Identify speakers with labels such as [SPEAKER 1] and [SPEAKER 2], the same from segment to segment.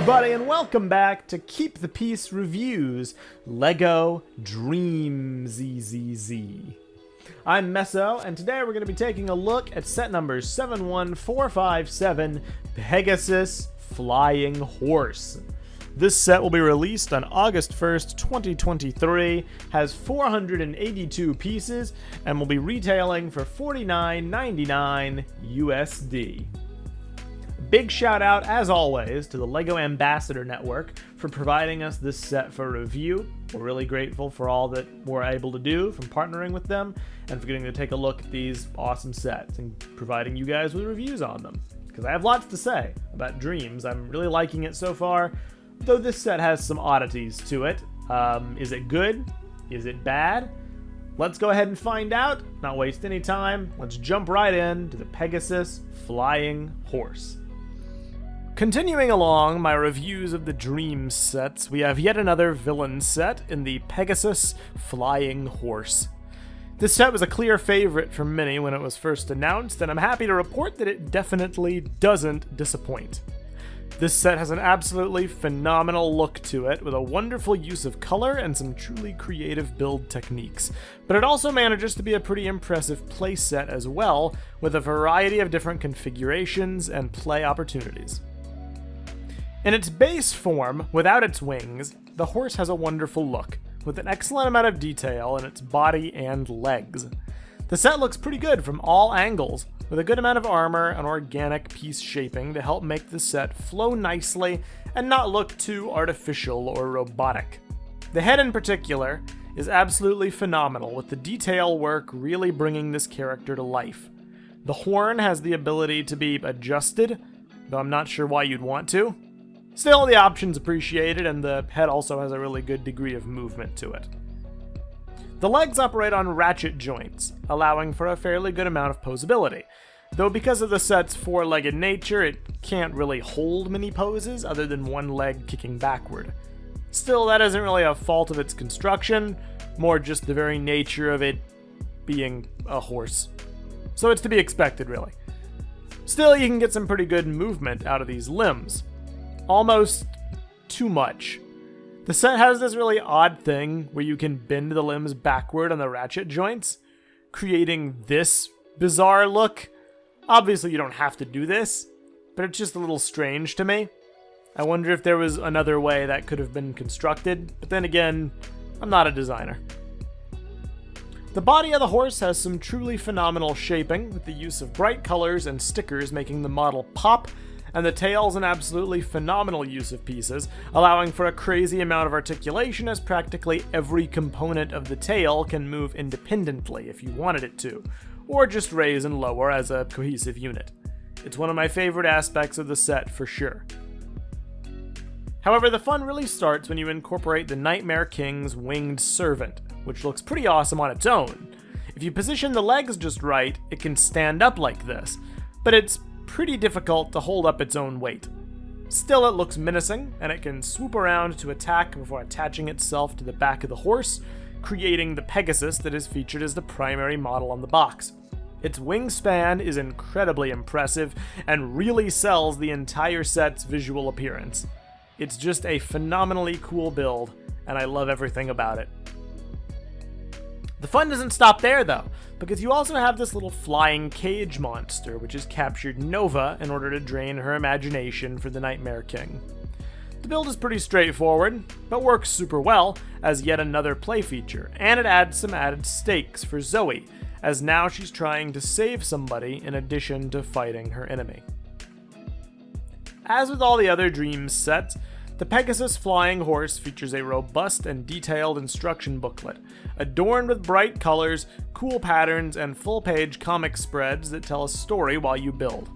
[SPEAKER 1] everybody, and welcome back to Keep the Peace Reviews, LEGO DREAMZzz. I'm Meso, and today we're going to be taking a look at set number 71457, Pegasus Flying Horse. This set will be released on August 1st, 2023, has 482 pieces, and will be retailing for $49.99 USD. Big shout out, as always, to the LEGO Ambassador Network for providing us this set for review. We're really grateful for all that we're able to do from partnering with them and for getting to take a look at these awesome sets and providing you guys with reviews on them. Because I have lots to say about Dreams. I'm really liking it so far, though this set has some oddities to it. Is it good? Is it bad? Let's go ahead and find out, not waste any time. Let's jump right in to the Pegasus Flying Horse. Continuing along my reviews of the Dreams sets, we have yet another villain set in the Pegasus Flying Horse. This set was a clear favorite for many when it was first announced, and I'm happy to report that it definitely doesn't disappoint. This set has an absolutely phenomenal look to it, with a wonderful use of color and some truly creative build techniques. But it also manages to be a pretty impressive play set as well, with a variety of different configurations and play opportunities. In its base form, without its wings, the horse has a wonderful look, with an excellent amount of detail in its body and legs. The set looks pretty good from all angles, with a good amount of armor and organic piece shaping to help make the set flow nicely and not look too artificial or robotic. The head in particular is absolutely phenomenal, with the detail work really bringing this character to life. The horn has the ability to be adjusted, though I'm not sure why you'd want to. Still, the option's appreciated, and the head also has a really good degree of movement to it. The legs operate on ratchet joints, allowing for a fairly good amount of posability, though because of the set's four-legged nature, it can't really hold many poses other than one leg kicking backward. Still, that isn't really a fault of its construction, more just the very nature of it being a horse. So it's to be expected, really. Still, you can get some pretty good movement out of these limbs. Almost too much. The set has this really odd thing where you can bend the limbs backward on the ratchet joints, creating this bizarre look. Obviously you don't have to do this, but it's just a little strange to me. I wonder if there was another way that could have been constructed, but then again, I'm not a designer. The body of the horse has some truly phenomenal shaping, with the use of bright colors and stickers making the model pop, and the tail's an absolutely phenomenal use of pieces, allowing for a crazy amount of articulation as practically every component of the tail can move independently if you wanted it to, or just raise and lower as a cohesive unit. It's one of my favorite aspects of the set for sure. However, the fun really starts when you incorporate the Nightmare King's winged servant, which looks pretty awesome on its own. If you position the legs just right, it can stand up like this, but it's pretty difficult to hold up its own weight. Still, it looks menacing, and it can swoop around to attack before attaching itself to the back of the horse, creating the Pegasus that is featured as the primary model on the box. Its wingspan is incredibly impressive and really sells the entire set's visual appearance. It's just a phenomenally cool build, and I love everything about it. The fun doesn't stop there, though, because you also have this little flying cage monster, which has captured Nova in order to drain her imagination for the Nightmare King. The build is pretty straightforward, but works super well as yet another play feature, and it adds some added stakes for Zoe, as now she's trying to save somebody in addition to fighting her enemy. As with all the other Dreams sets, the Pegasus Flying Horse features a robust and detailed instruction booklet, adorned with bright colors, cool patterns, and full-page comic spreads that tell a story while you build.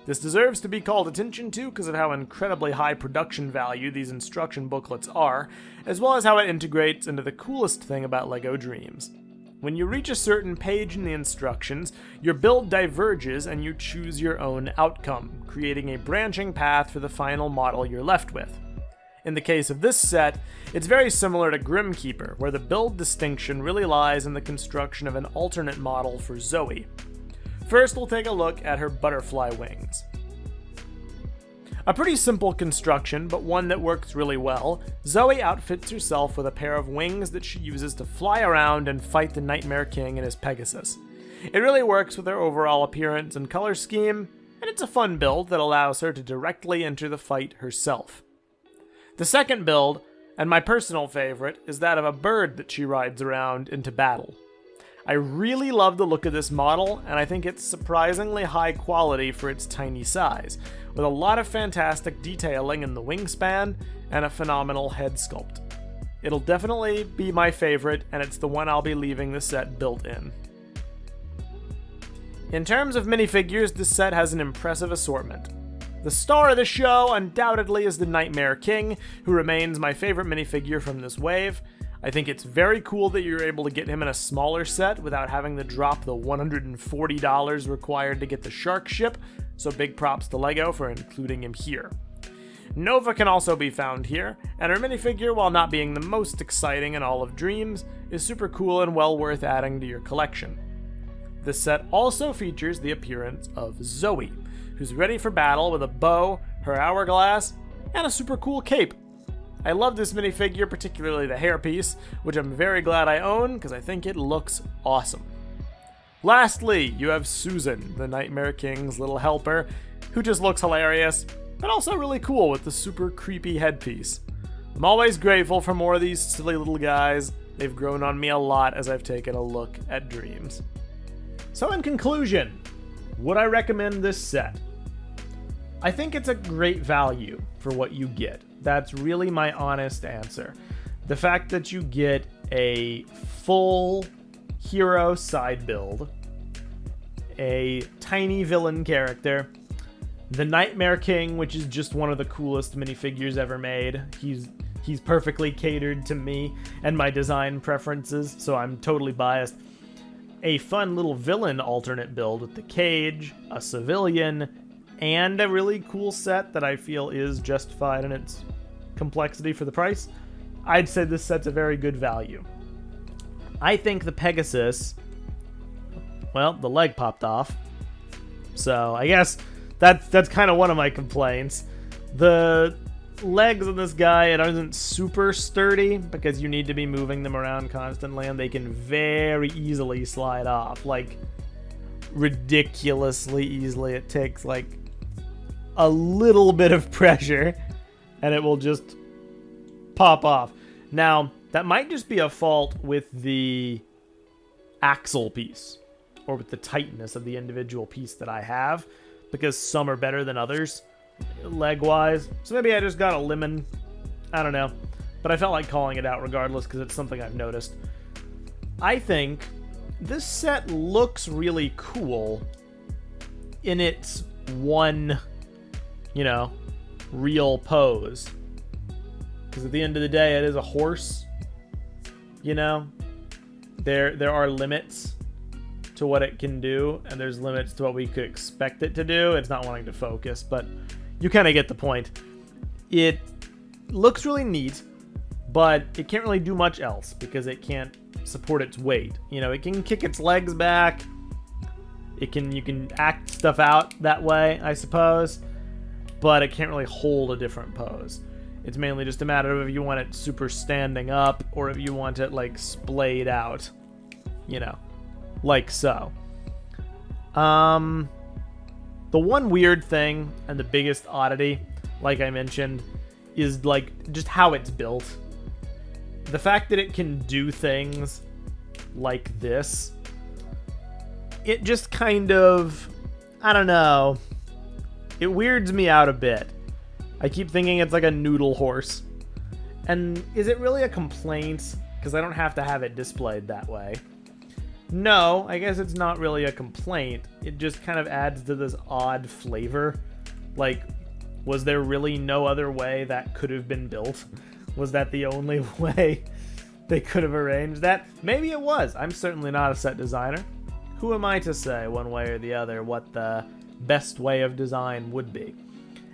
[SPEAKER 1] This deserves to be called attention to because of how incredibly high production value these instruction booklets are, as well as how it integrates into the coolest thing about LEGO Dreams. When you reach a certain page in the instructions, your build diverges and you choose your own outcome, creating a branching path for the final model you're left with. In the case of this set, it's very similar to Grimkeeper, where the build distinction really lies in the construction of an alternate model for Zoe. First, we'll take a look at her butterfly wings. A pretty simple construction, but one that works really well. Zoe outfits herself with a pair of wings that she uses to fly around and fight the Nightmare King and his Pegasus. It really works with her overall appearance and color scheme, and it's a fun build that allows her to directly enter the fight herself. The second build, and my personal favorite, is that of a bird that she rides around into battle. I really love the look of this model, and I think it's surprisingly high quality for its tiny size, with a lot of fantastic detailing in the wingspan and a phenomenal head sculpt. It'll definitely be my favorite, and it's the one I'll be leaving the set built in. In terms of minifigures, this set has an impressive assortment. The star of the show undoubtedly is the Nightmare King, who remains my favorite minifigure from this wave. I think it's very cool that you're able to get him in a smaller set without having to drop the $140 required to get the shark ship, so big props to LEGO for including him here. Nova can also be found here, and her minifigure, while not being the most exciting in all of Dreams, is super cool and well worth adding to your collection. This set also features the appearance of Zoe, who's ready for battle with a bow, her hourglass, and a super cool cape. I love this minifigure, particularly the hairpiece, which I'm very glad I own because I think it looks awesome. Lastly, you have Susan, the Nightmare King's little helper, who just looks hilarious, but also really cool with the super creepy headpiece. I'm always grateful for more of these silly little guys. They've grown on me a lot as I've taken a look at Dreams. So in conclusion, would I recommend this set? I think it's a great value for what you get. That's really my honest answer. The fact that you get a full hero side build, a tiny villain character, the Nightmare King, which is just one of the coolest minifigures ever made. He's perfectly catered to me and my design preferences, so I'm totally biased. A fun little villain alternate build with the cage, a civilian, and a really cool set that I feel is justified in its complexity for the price. I'd say this set's a very good value. I think the Pegasus, well, the leg popped off, so I guess that's kind of one of my complaints. The legs on this guy, it isn't super sturdy because you need to be moving them around constantly, and they can very easily slide off, like ridiculously easily. It takes like a little bit of pressure and it will just pop off. Now, that might just be a fault with the axle piece or with the tightness of the individual piece that I have, because some are better than others leg-wise. So maybe I just got a lemon. I don't know. But I felt like calling it out regardless because it's something I've noticed. I think this set looks really cool in its one, real pose. Because at the end of the day, it is a horse. There are limits to what it can do, and there's limits to what we could expect it to do. It's not wanting to focus, but you kind of get the point. It looks really neat, but it can't really do much else because it can't support its weight. It can kick its legs back. You can act stuff out that way, I suppose, but it can't really hold a different pose. It's mainly just a matter of if you want it super standing up or if you want it like splayed out, like so. The one weird thing and the biggest oddity, like I mentioned, is like just how it's built. The fact that it can do things like this, it just kind of, I don't know, it weirds me out a bit. I keep thinking it's like a noodle horse. And is it really a complaint? Because I don't have to have it displayed that way. No, I guess it's not really a complaint. It just kind of adds to this odd flavor. Like, was there really no other way that could have been built? Was that the only way they could have arranged that? Maybe it was. I'm certainly not a set designer. Who am I to say one way or the other what the best way of design would be?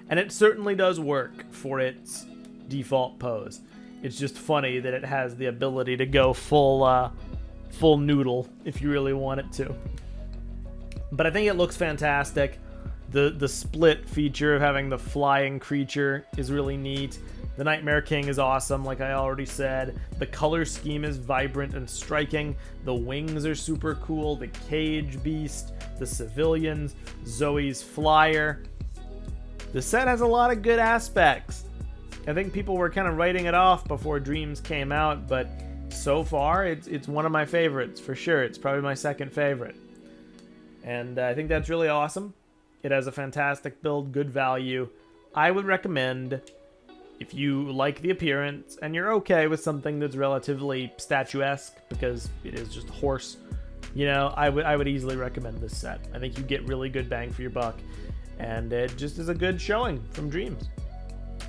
[SPEAKER 1] And it certainly does work for its default pose. It's just funny that it has the ability to go full noodle if you really want it to. But I think it looks fantastic. The split feature of having the flying creature is really neat. The Nightmare King is awesome, like I already said. The color scheme is vibrant and striking. The wings are super cool. The cage beast, the civilians, Zoe's flyer. The set has a lot of good aspects. I think people were kind of writing it off before Dreams came out, but so far it's one of my favorites for sure. It's probably my second favorite. And I think that's really awesome. It has a fantastic build, good value. I would recommend, if you like the appearance and you're okay with something that's relatively statuesque because it is just a horse, you know, I would easily recommend this set. I think you get really good bang for your buck, and it just is a good showing from Dreams.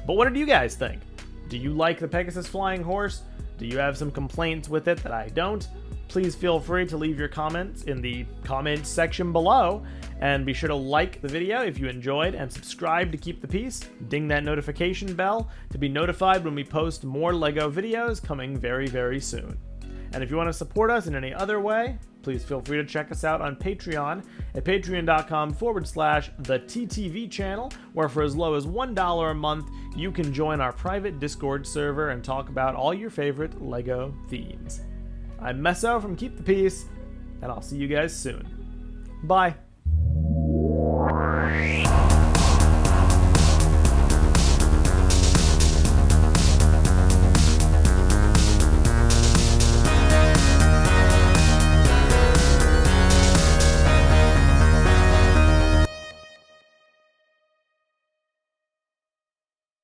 [SPEAKER 1] But what did you guys think? Do you like the Pegasus Flying Horse? Do you have some complaints with it that I don't? Please feel free to leave your comments in the comments section below, and be sure to like the video if you enjoyed, and subscribe to keep the peace. Ding that notification bell to be notified when we post more LEGO videos coming very, very soon. And if you want to support us in any other way, please feel free to check us out on Patreon at patreon.com/TheTTV channel, where for as low as $1 a month, you can join our private Discord server and talk about all your favorite LEGO themes. I'm Meso from Keep the Peace, and I'll see you guys soon. Bye.